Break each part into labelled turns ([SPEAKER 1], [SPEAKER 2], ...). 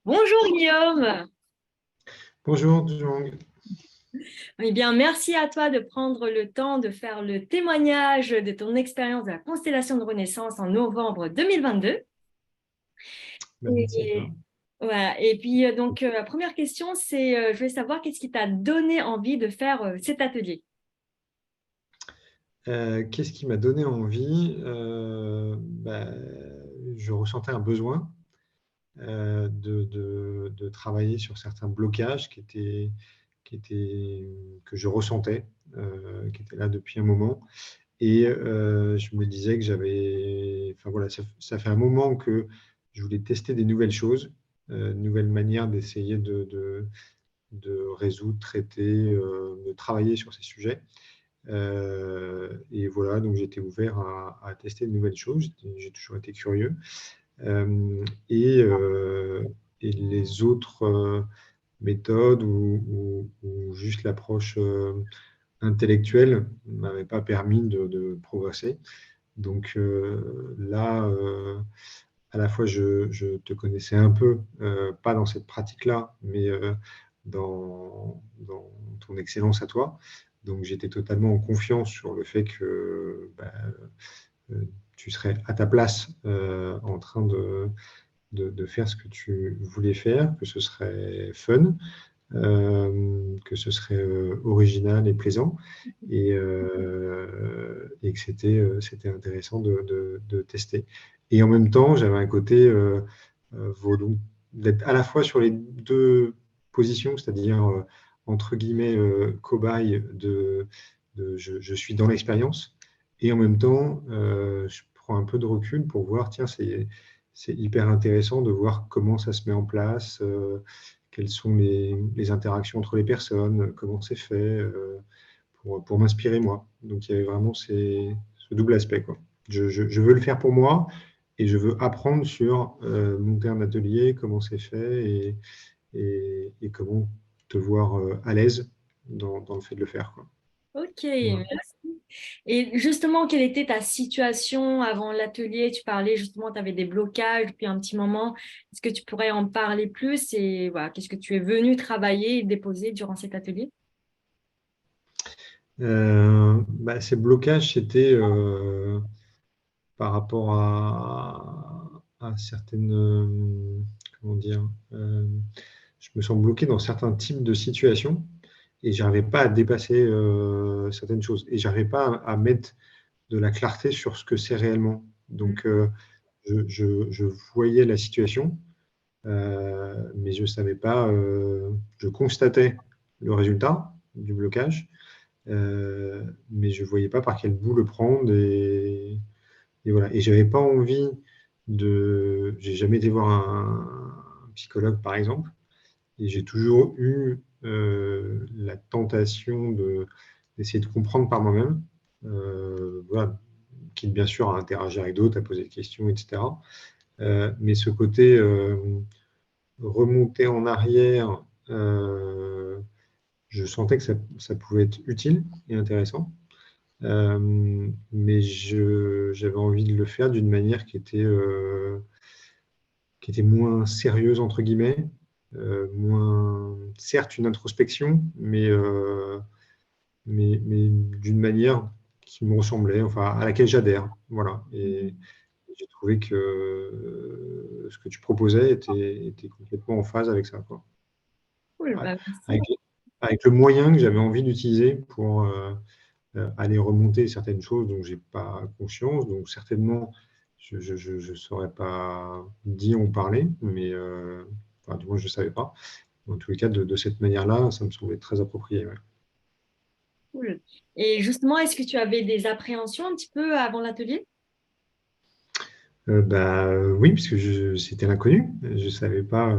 [SPEAKER 1] Bonjour Guillaume.
[SPEAKER 2] Bonjour, Jong.
[SPEAKER 1] Eh bien, merci à toi de prendre le temps de faire le témoignage de ton expérience de la constellation de Renaissance en novembre 2022.
[SPEAKER 2] Merci à
[SPEAKER 1] Et,
[SPEAKER 2] toi.
[SPEAKER 1] voilà. Et puis, la première question, c'est, je voulais savoir qu'est-ce qui t'a donné envie de faire cet atelier?
[SPEAKER 2] Qu'est-ce qui m'a donné envie? Je ressentais un besoin de travailler sur certains blocages que je ressentais, qui étaient là depuis un moment. Et je me disais que enfin voilà, ça fait un moment que je voulais tester des nouvelles choses, nouvelles manières d'essayer de résoudre, traiter, de travailler sur ces sujets. Et voilà, donc j'étais ouvert à tester de nouvelles choses. J'ai toujours été curieux. Euh, et, euh, et les autres méthodes ou juste l'approche intellectuelle ne m'avaient pas permis de progresser. Donc là, à la fois, je te connaissais un peu, pas dans cette pratique-là, mais dans ton excellence à toi. Donc, j'étais totalement en confiance sur le fait que tu serais à ta place en train de faire ce que tu voulais faire, que ce serait fun, que ce serait original et plaisant, et que c'était intéressant de tester. Et en même temps, j'avais un côté d'être à la fois sur les deux positions, c'est-à-dire entre guillemets cobaye je suis dans l'expérience, et en même temps, je prends un peu de recul pour voir, tiens, c'est hyper intéressant de voir comment ça se met en place, quelles sont les interactions entre les personnes, comment c'est fait, pour m'inspirer moi. Donc il y avait vraiment ce double aspect, quoi. Je veux le faire pour moi et je veux apprendre sur monter un atelier, comment c'est fait et comment te voir à l'aise dans le fait de le faire, quoi.
[SPEAKER 1] Ok,
[SPEAKER 2] Voilà.
[SPEAKER 1] merci. Et justement, quelle était ta situation avant l'atelier? Tu parlais justement, tu avais des blocages depuis un petit moment. Est-ce que tu pourrais en parler plus et voilà, qu'est-ce que tu es venu travailler et déposer durant cet atelier?
[SPEAKER 2] Ces blocages, c'était par rapport à certaines, comment dire, je me sens bloqué dans certains types de situations et j'arrivais pas à dépasser certaines choses et j'arrivais pas à mettre de la clarté sur ce que c'est réellement. Donc, je voyais la situation, mais je savais pas, je constatais le résultat du blocage, mais je voyais pas par quel bout le prendre et voilà. Et j'avais pas envie j'ai jamais été voir un psychologue, par exemple, et j'ai toujours eu la tentation d'essayer de comprendre par moi-même, voilà, quitte bien sûr à interagir avec d'autres, à poser des questions, etc. Mais ce côté remonter en arrière, je sentais que ça pouvait être utile et intéressant. Mais j'avais envie de le faire d'une manière qui était moins sérieuse, entre guillemets, moins, certes, une introspection, mais d'une manière qui me ressemblait, enfin, à laquelle j'adhère. Voilà. Et j'ai trouvé que ce que tu proposais était complètement en phase avec ça, quoi.
[SPEAKER 1] Cool,
[SPEAKER 2] Ouais.
[SPEAKER 1] bah, merci.
[SPEAKER 2] Avec, avec le moyen que j'avais envie d'utiliser pour aller remonter certaines choses dont j'ai pas conscience. Donc certainement, je saurais pas dire ou parler, mais enfin, du moins je ne savais pas. En tous les cas, de cette manière-là, ça me semblait très approprié. Ouais.
[SPEAKER 1] Cool. Et justement, est-ce que tu avais des appréhensions un petit peu avant l'atelier?
[SPEAKER 2] Oui, puisque c'était l'inconnu. Je ne savais pas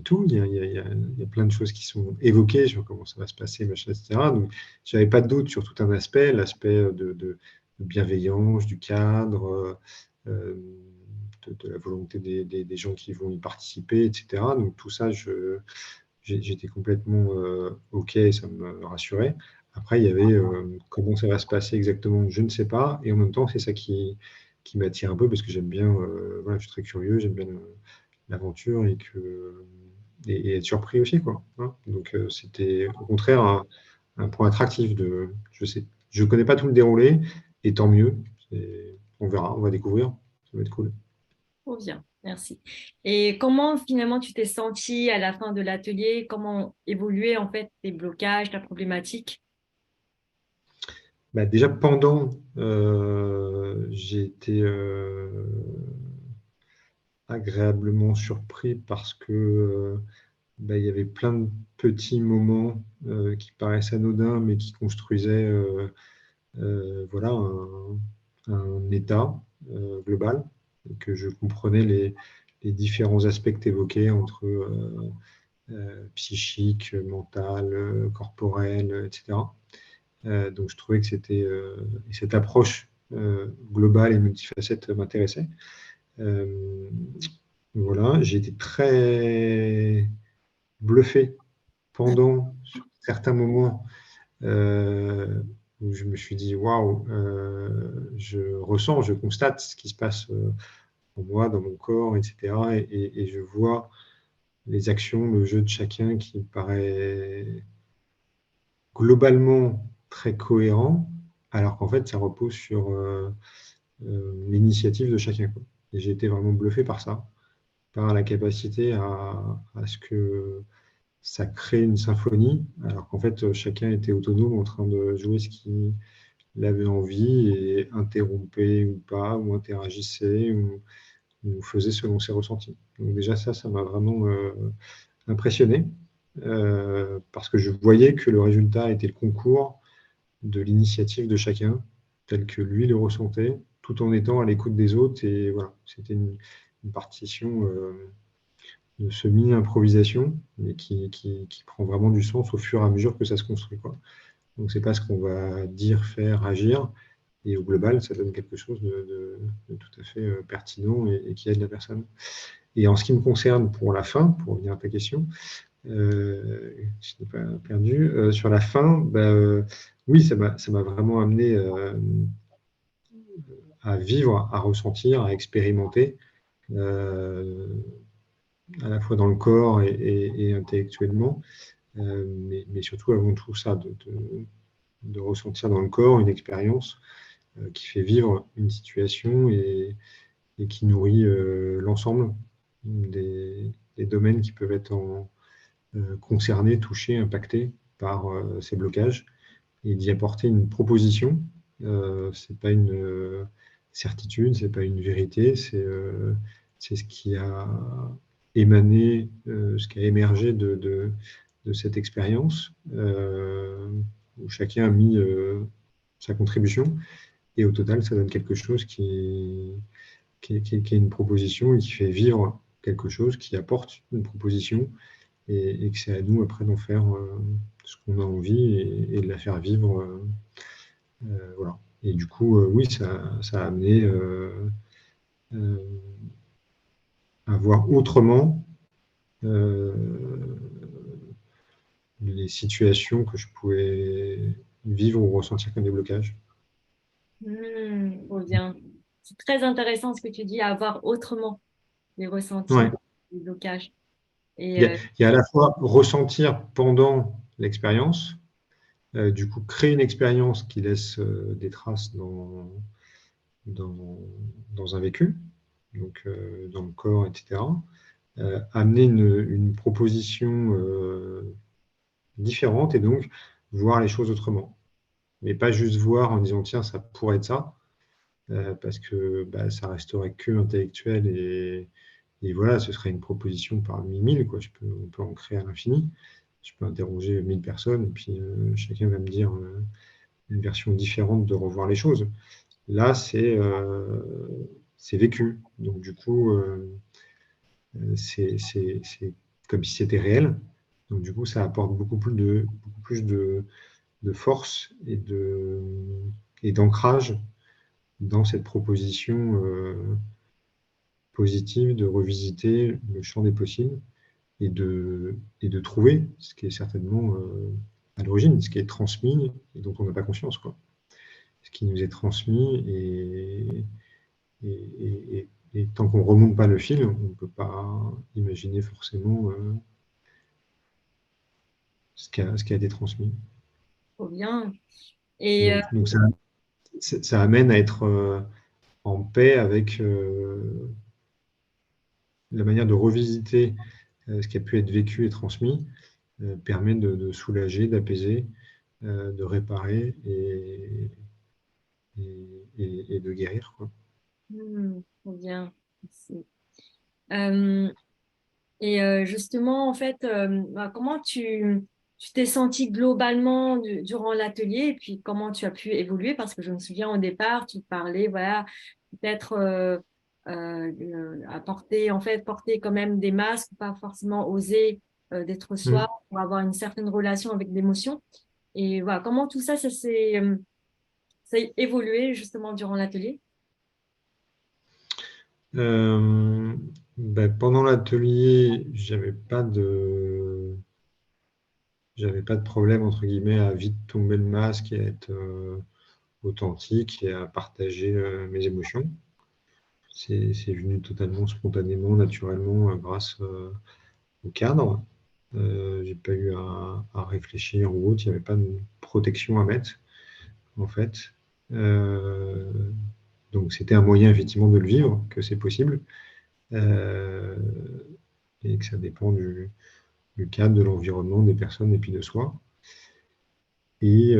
[SPEAKER 2] tout. Il y a plein de choses qui sont évoquées sur comment ça va se passer, machin, etc. Donc, je n'avais pas de doute sur tout un aspect, l'aspect de bienveillance, du cadre, euh, de la volonté des gens qui vont y participer, etc. Donc, tout ça, j'étais complètement OK, ça me rassurait. Après, il y avait comment ça va se passer exactement, je ne sais pas. Et en même temps, c'est ça qui m'attire un peu parce que j'aime bien, voilà, je suis très curieux, j'aime bien l'aventure et être surpris aussi, quoi. Hein. Donc, c'était au contraire un point attractif je connais pas tout le déroulé, et tant mieux. On verra, on va découvrir. Ça va être cool.
[SPEAKER 1] Trop bien, merci. Et comment finalement tu t'es senti à la fin de l'atelier? Comment évoluer en fait tes blocages, ta problématique?
[SPEAKER 2] Bah, déjà pendant, j'ai été agréablement surpris parce que bah, il y avait plein de petits moments qui paraissent anodins, mais qui construisaient voilà, un état global, et que je comprenais les différents aspects évoqués entre psychique, mental, corporel, etc. Donc, je trouvais que cette approche globale et multifacette m'intéressait. Euh, voilà, j'ai été très bluffé sur certains moments où je me suis dit waouh, je constate ce qui se passe en moi, dans mon corps, etc. Et je vois les actions, le jeu de chacun qui me paraît globalement très cohérent, alors qu'en fait, ça repose sur l'initiative de chacun, quoi. Et j'ai été vraiment bluffé par ça, par la capacité à ce que ça crée une symphonie, alors qu'en fait, chacun était autonome en train de jouer ce qu'il avait envie et interrompait ou pas, ou interagissait, ou faisait selon ses ressentis. Donc déjà, ça m'a vraiment impressionné, parce que je voyais que le résultat était le concours de l'initiative de chacun, tel que lui le ressentait, tout en étant à l'écoute des autres. Et voilà, c'était une partition de semi-improvisation, mais qui prend vraiment du sens au fur et à mesure que ça se construit, quoi. Donc, c'est pas ce qu'on va dire, faire, agir. Et au global, ça donne quelque chose de tout à fait pertinent et qui aide la personne. Et en ce qui me concerne pour la fin, pour revenir à ta question, je n'ai pas perdu. Sur la fin, bah, oui, ça m'a vraiment amené à vivre, à ressentir, à expérimenter, euh, à la fois dans le corps et intellectuellement, mais surtout avant tout ça, de ressentir dans le corps une expérience qui fait vivre une situation et qui nourrit l'ensemble des domaines qui peuvent être concernés, touchés, impactés par ces blocages, et d'y apporter une proposition. C'est pas une certitude, c'est pas une vérité, c'est ce qui a émané, ce qui a émergé de cette expérience, où chacun a mis sa contribution, et au total, ça donne quelque chose qui est une proposition et qui fait vivre quelque chose, qui apporte une proposition, et que c'est à nous après d'en faire ce qu'on a envie, et de la faire vivre. Voilà. Et du coup, oui, ça a amené euh, à voir autrement euh, les situations que je pouvais vivre ou ressentir comme des blocages.
[SPEAKER 1] Trop bien. C'est très intéressant ce que tu dis, à voir autrement les ressentis,
[SPEAKER 2] Ouais.
[SPEAKER 1] les blocages.
[SPEAKER 2] Il y
[SPEAKER 1] Et
[SPEAKER 2] a, il y a à la fois ressentir pendant l'expérience, du coup créer une expérience qui laisse des traces dans, dans un vécu, donc dans le corps, etc. Amener une proposition différente, et donc voir les choses autrement. Mais pas juste voir en disant tiens, ça pourrait être ça, parce que bah, ça resterait que intellectuel, et voilà, ce serait une proposition parmi mille, quoi. On peut en créer à l'infini. Je peux interroger 1000 personnes, et puis chacun va me dire une version différente de revoir les choses. Là, c'est vécu. Donc, du coup, c'est comme si c'était réel. Donc, du coup, ça apporte beaucoup plus de force et d'ancrage dans cette proposition positive de revisiter le champ des possibles, et de trouver ce qui est certainement à l'origine, ce qui est transmis et dont on n'a pas conscience, quoi. Ce qui nous est transmis et et tant qu'on ne remonte pas le fil, on ne peut pas imaginer forcément ce qui a été transmis.
[SPEAKER 1] Trop bien. Et
[SPEAKER 2] Donc ça amène à être en paix avec la manière de revisiter ce qui a pu être vécu et transmis, permet de soulager, d'apaiser, de réparer et de guérir, quoi.
[SPEAKER 1] trop bien. Merci. Euh, Justement, en fait, comment tu t'es senti globalement durant l'atelier et puis comment tu as pu évoluer? Parce que je me souviens au départ, tu parlais, voilà, peut-être apporter, en fait, porter quand même des masques, pas forcément oser d'être soi
[SPEAKER 2] Mm.
[SPEAKER 1] pour avoir une certaine relation avec l'émotion. Et voilà, comment tout ça, ça a évolué justement durant l'atelier?
[SPEAKER 2] Euh, Pendant l'atelier, j'avais pas de problème entre guillemets à vite tomber le masque et à être authentique et à partager mes émotions. C'est venu totalement spontanément, naturellement, grâce au cadre. J'ai pas eu à réfléchir ou autre, il n'y avait pas de protection à mettre, en fait. Euh, donc c'était un moyen effectivement de le vivre, que c'est possible, euh, et que ça dépend du cadre, de l'environnement, des personnes et puis de soi. Et,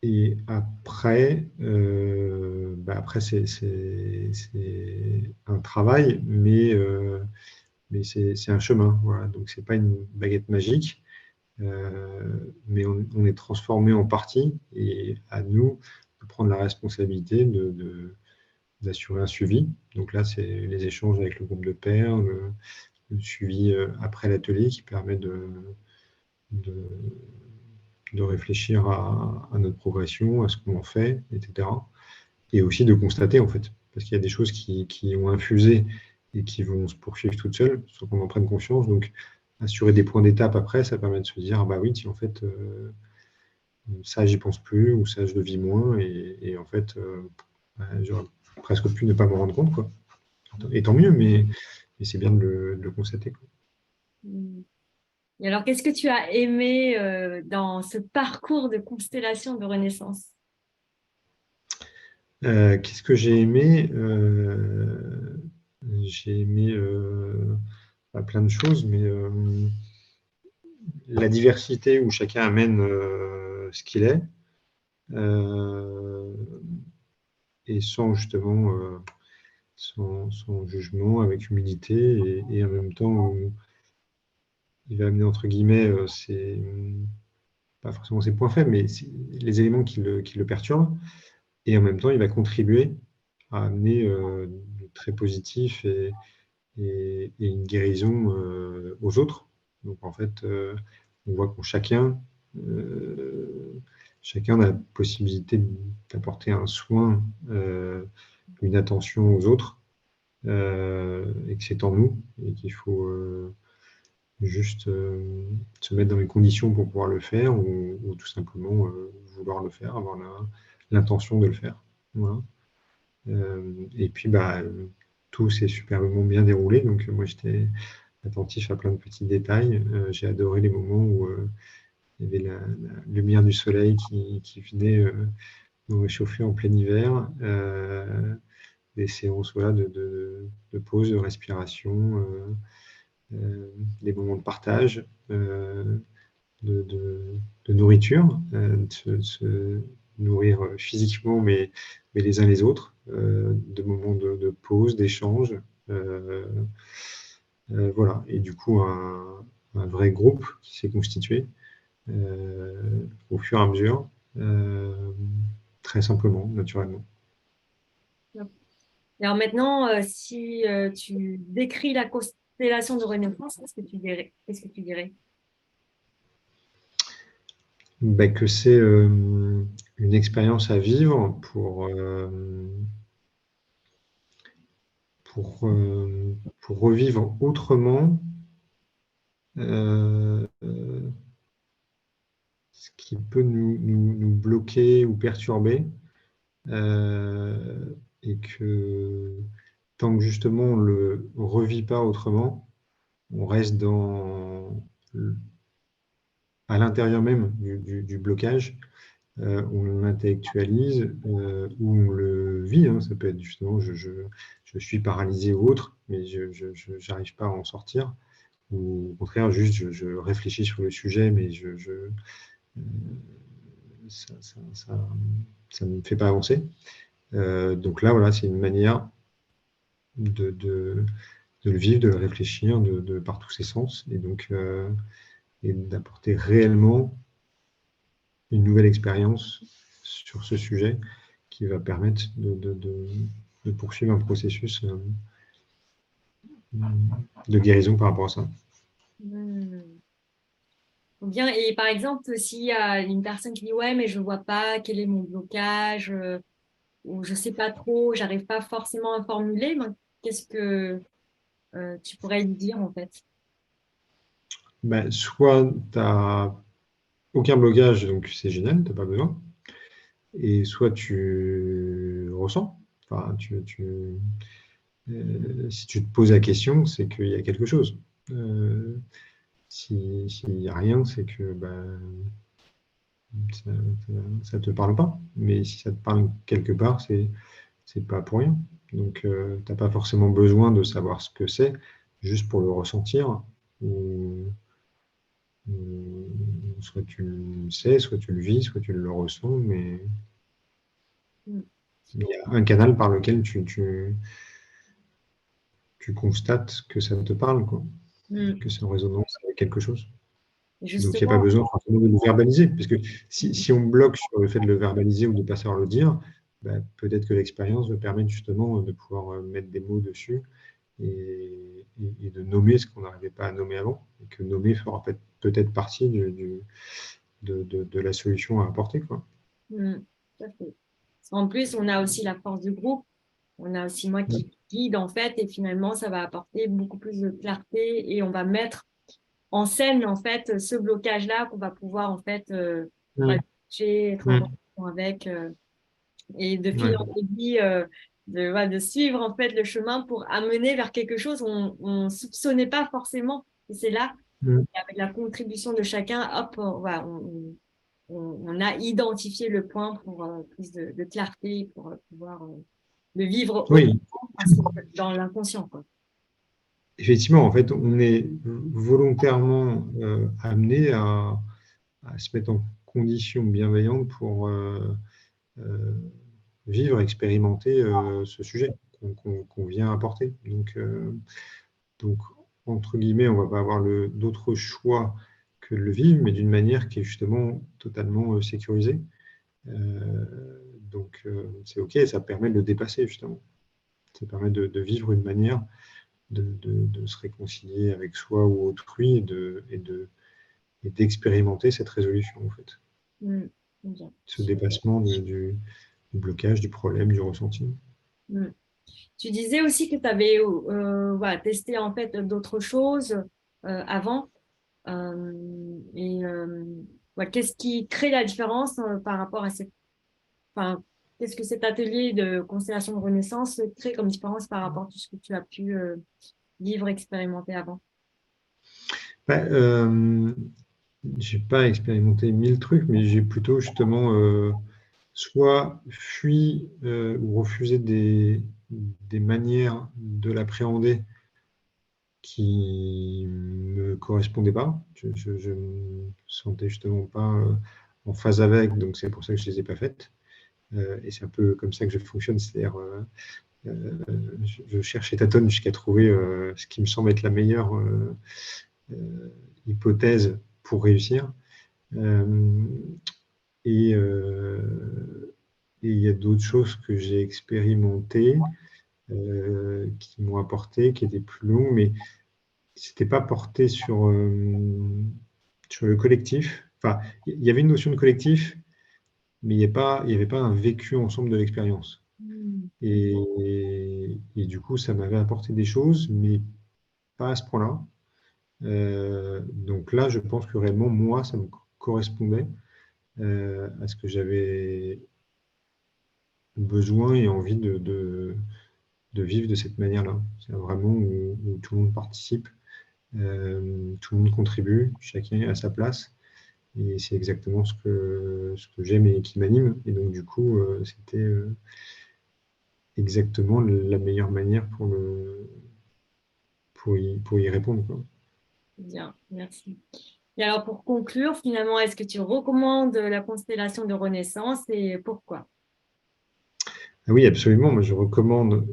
[SPEAKER 2] et après, après c'est un travail, mais c'est un chemin. Voilà. Donc c'est pas une baguette magique, mais on est transformé en partie et à nous de prendre la responsabilité d'assurer un suivi. Donc là, c'est les échanges avec le groupe de pairs, le suivi après l'atelier qui permet de, de réfléchir à notre progression, à ce qu'on en fait, etc. Et aussi de constater, en fait, parce qu'il y a des choses qui ont infusé et qui vont se poursuivre toutes seules, sans qu'on en prenne conscience. Donc, assurer des points d'étape après, ça permet de se dire, ah bah oui, tiens, en fait, ça, j'y pense plus, ou ça, je le vis moins, et en fait, j'aurais presque pu ne pas me rendre compte, quoi. Et tant mieux, mais c'est bien de le constater, quoi.
[SPEAKER 1] Hmm. Et alors, qu'est-ce que tu as aimé dans ce parcours de constellation de Renaissance?
[SPEAKER 2] Qu'est-ce que j'ai aimé? J'ai aimé pas plein de choses, mais la diversité où chacun amène ce qu'il est, euh, et sans justement sans jugement, avec humilité, et en même temps où il va amener entre guillemets pas forcément ses points faibles, mais les éléments qui le perturbent, et en même temps il va contribuer à amener du très positif et une guérison aux autres. Donc en fait, on voit que euh, chacun a la possibilité d'apporter un soin, une attention aux autres, et que c'est en nous, et qu'il faut juste se mettre dans les conditions pour pouvoir le faire, ou tout simplement vouloir le faire, avoir l'intention de le faire. Voilà. Et puis, tout s'est superbement bien déroulé. Donc, moi, j'étais attentif à plein de petits détails. J'ai adoré les moments où il y avait la lumière du soleil qui venait nous réchauffer en plein hiver. Des séances, voilà, de pause, de respiration, des moments de partage, de, de- de nourriture, de se nourrir physiquement, mais les uns les autres, de moments de pause, d'échange. euh, voilà. Et du coup, un vrai groupe qui s'est constitué au fur et à mesure, euh, très simplement, naturellement.
[SPEAKER 1] Alors maintenant, si tu décris la constellation de Renaissance, qu'est-ce que tu dirais? Qu'est-ce que tu dirais?
[SPEAKER 2] Que c'est une expérience à vivre pour revivre autrement ce qui peut nous bloquer ou perturber, et et que tant que justement on ne le revit pas autrement, on reste à l'intérieur même du blocage, on l'intellectualise ou on le vit. Hein. Ça peut être justement je suis paralysé ou autre, mais je n'arrive pas à en sortir. Ou au contraire, juste je réfléchis sur le sujet, mais ça ne me fait pas avancer. Donc là, voilà, c'est une manière de le vivre, de le réfléchir par tous ses sens, et donc et d'apporter réellement une nouvelle expérience sur ce sujet qui va permettre de poursuivre un processus de guérison par rapport à ça.
[SPEAKER 1] Hmm. Bien, et par exemple, s'il y a une personne qui dit ouais, mais je vois pas quel est mon blocage, ou je sais pas trop, j'arrive pas forcément à formuler, ben, qu'est-ce que tu pourrais lui dire en fait?
[SPEAKER 2] Ben, soit tu n'as aucun blocage, donc c'est génial, tu n'as pas besoin, et soit tu ressens. Enfin, si tu te poses la question, c'est qu'il y a quelque chose. S'il n'y a rien, c'est que ben, ça ne te parle pas. Mais si ça te parle quelque part, c'est pas pour rien. Donc, tu n'as pas forcément besoin de savoir ce que c'est, juste pour le ressentir. Soit tu le sais, soit tu le vis, soit tu le ressens, mais
[SPEAKER 1] Hmm.
[SPEAKER 2] il y a un canal par lequel tu constates que ça te parle, quoi,
[SPEAKER 1] Hmm.
[SPEAKER 2] que c'est en résonance avec quelque chose. Donc, il n'y a pas
[SPEAKER 1] Justement,
[SPEAKER 2] besoin forcément de le verbaliser, parce que si on bloque sur le fait de le verbaliser ou de ne pas savoir le dire, bah, peut-être que l'expérience va permettre justement de pouvoir mettre des mots dessus et de nommer ce qu'on n'arrivait pas à nommer avant, et que nommer fera peut-être partie de la solution à apporter, quoi.
[SPEAKER 1] hmm, tout à fait. En plus, on a aussi la force du groupe. On a aussi moi qui guide en fait, et finalement, ça va apporter beaucoup plus de clarté et on va mettre en scène en fait ce blocage-là qu'on va pouvoir en fait
[SPEAKER 2] Mm.
[SPEAKER 1] être en
[SPEAKER 2] Mm.
[SPEAKER 1] relation avec et de fil
[SPEAKER 2] Ouais.
[SPEAKER 1] en aiguille de suivre en fait le chemin pour amener vers quelque chose on soupçonnait pas forcément. Et c'est là,
[SPEAKER 2] Mm.
[SPEAKER 1] avec la contribution de chacun, hop, voilà, on a identifié le point pour plus de clarté, pour pouvoir le vivre
[SPEAKER 2] Oui,
[SPEAKER 1] autrement parce que dans l'inconscient, quoi.
[SPEAKER 2] effectivement, en fait, on est volontairement amené à se mettre en condition bienveillante pour euh, vivre, expérimenter ce sujet qu'on vient apporter. Donc, entre guillemets, on ne va pas avoir d'autre choix que de le vivre, mais d'une manière qui est justement totalement sécurisée. C'est OK, ça permet de le dépasser, justement. Ça permet de vivre une manière de se réconcilier avec soi ou autrui et d'expérimenter cette résolution, en fait.
[SPEAKER 1] Mm. Bien.
[SPEAKER 2] Ce dépassement du blocage, du problème, du ressenti.
[SPEAKER 1] Mm. Tu disais aussi que tu avais voilà, testé en fait d'autres choses avant. Ouais, qu'est-ce qui crée la différence par rapport à cette. Enfin, qu'est-ce que cet atelier de constellation de renaissance crée comme différence par rapport à tout ce que tu as pu vivre, expérimenter avant?
[SPEAKER 2] Ben, j'ai pas expérimenté mille trucs, mais j'ai plutôt justement soit fui ou refusé des manières de l'appréhender qui me correspondaient pas. Je me sentais justement pas en phase avec, donc c'est pour ça que je les ai pas faites. Et c'est un peu comme ça que je fonctionne, c'est-à-dire je cherche et tâtonne jusqu'à trouver ce qui me semble être la meilleure hypothèse pour réussir. Euh, et et il y a d'autres choses que j'ai expérimentées qui m'ont apporté, qui étaient plus longues, mais c'était pas porté sur le collectif. Enfin, il y avait une notion de collectif, mais il y avait pas un vécu ensemble de l'expérience.
[SPEAKER 1] Mm.
[SPEAKER 2] Et du coup, ça m'avait apporté des choses, mais pas à ce point-là. Donc là, je pense que réellement, moi, ça me correspondait à ce que j'avais besoin et envie de vivre de cette manière-là. C'est vraiment où tout le monde participe, tout le monde contribue, chacun à sa place. Et c'est exactement ce que j'aime et qui m'anime. Et donc, du coup, c'était exactement la meilleure manière pour y répondre, quoi.
[SPEAKER 1] Bien, merci. Et alors, pour conclure, finalement, est-ce que tu recommandes la constellation de Renaissance et pourquoi?
[SPEAKER 2] Ah oui, absolument. Moi, je recommande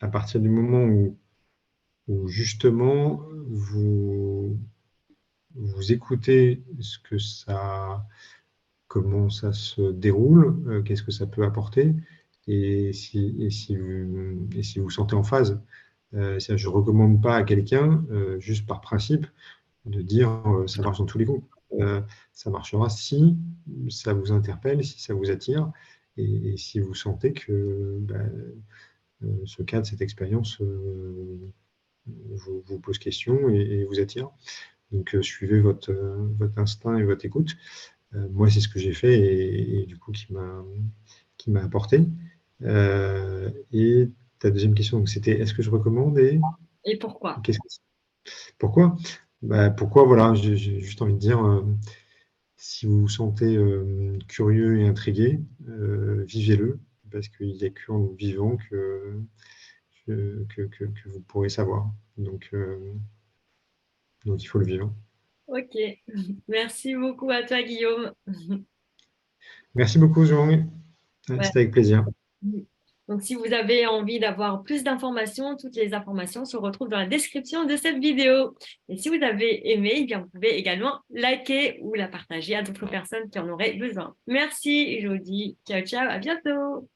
[SPEAKER 2] à partir du moment où justement vous écoutez comment ça se déroule, qu'est-ce que ça peut apporter, et si vous sentez en phase. Je ne recommande pas à quelqu'un, juste par principe, de dire ça marche dans tous les coups. Ça marchera si ça vous interpelle, si ça vous attire, et si vous sentez que ce cadre, cette expérience vous pose question et vous attire. Donc, suivez votre instinct et votre écoute. Moi, c'est ce que j'ai fait et du coup qui m'a apporté. Et ta deuxième question, donc, c'était est-ce que je recommande
[SPEAKER 1] Et pourquoi?
[SPEAKER 2] qu'est-ce que pourquoi? Pourquoi, voilà, j'ai juste envie de dire, si vous vous sentez curieux et intrigué, vivez-le, parce qu'il n'y a qu'en le vivant que vous pourrez savoir. Donc, il faut le vivre.
[SPEAKER 1] Ok, merci beaucoup à toi, Guillaume.
[SPEAKER 2] Merci beaucoup, Jean.
[SPEAKER 1] Ouais.
[SPEAKER 2] C'était avec plaisir.
[SPEAKER 1] Donc, si vous avez envie d'avoir plus d'informations, toutes les informations se retrouvent dans la description de cette vidéo. Et si vous avez aimé, eh bien, vous pouvez également liker ou la partager à d'autres personnes qui en auraient besoin. Merci, je vous dis ciao, ciao, à bientôt.